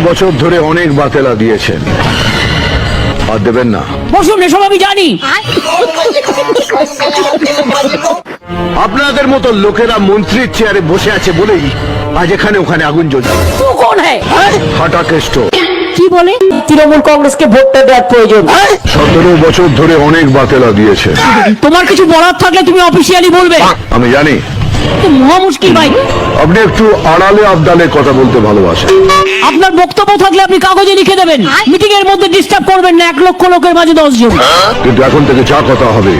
বছর ধরে অনেক বাতেলা দিয়েছেন, আর দেবেন না। বসুন, এসব আমি জানি। আপনাদের মতো লোকেরা মন্ত্রীর চেয়ারে বসে আছে বলেই আজ এখানে ওখানে আগুন জ্বলছে। তু কোন হ্যায়? হাঁটা কেষ্ট। কি বলে? তৃণমূল কংগ্রেসকে ভোটটা দেওয়ার প্রয়োজন। 17 বছর ধরে অনেক বাতেলা দিয়েছেন। তোমার কিছু বলার থাকলে তুমি অফিসিয়ালি বলবে। আমি জানি তো মহা মুশকিল ভাই। আপনি একটু আড়ালে আবদালে কথা বলতে ভালোবাসেন। আপনার বক্তব্য থাকলে আপনি কাগজে লিখে দেবেন, মিটিং এর মধ্যে ডিস্টার্ব করবেন না 1 লক্ষ লোকের মাঝে 10 জন। কিন্তু এখন থেকে যা কথা হবে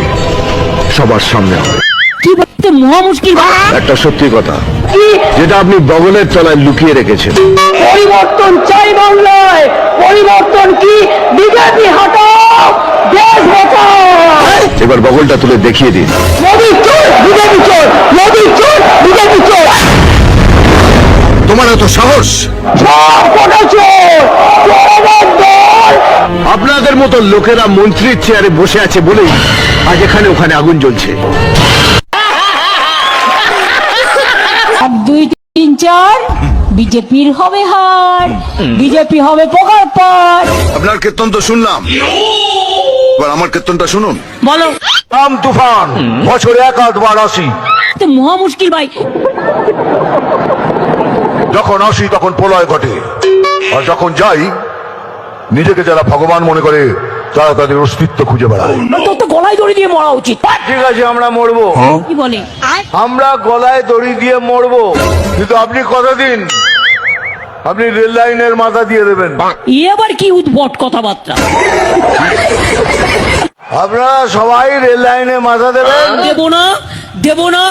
সবার সামনে হবে। কি বলতে মহা মুশকিল ভাই। একটা সত্যি কথা, যেটা আপনি বগলের তলায় লুকিয়ে রেখেছেন। পরিবর্তন চাই বাংলায়। পরিবর্তন কি? বিজেপি হটাও, দেশ বাঁচাও। এবার বগলটা তুলে দেখিয়ে দিন। মোদি চোর, বিজেপি চোর, মোদি চোর, বিজেপি চোর। তোমার এত সাহস? সব কটা চোর, চোরের দল। আপনাদের মতো লোকেরা মন্ত্রীর চেয়ারে বসে আছে বলেই আজ এখানে ওখানে আগুন জ্বলছে। 1 2 3 4 বিজেপির হবে হার, বিজেপি হবে পোকার পার। আপনার কীর্তন তো শুনলাম, এবার আমার কীর্তনটা শুনুন। বলো। আম তুফান বছরে 1-8 আসি, তো মহা মুশকিল ভাই। যখন আসি তখন প্রলয় ঘটে, আর যখন যাই নিজেকে যারা ভগবান মনে করে তারা তাদের অস্তিত্ব খুঁজে বেড়ায়। তোর তো গলায় দড়ি দিয়ে মরা উচিত। ঠিক আছে, আমরা মরবো, কি বলে? আমরা গলায় দড়ি দিয়ে মরবো, কিন্তু আপনি কথা দিন, আপনি রেল লাইনের মাথা দিয়ে দেবেন। এ আবার কি উদ্ভট কথাবার্তা? আপনারা সবাই রেল লাইনে মাথা দেবেন। দেব না।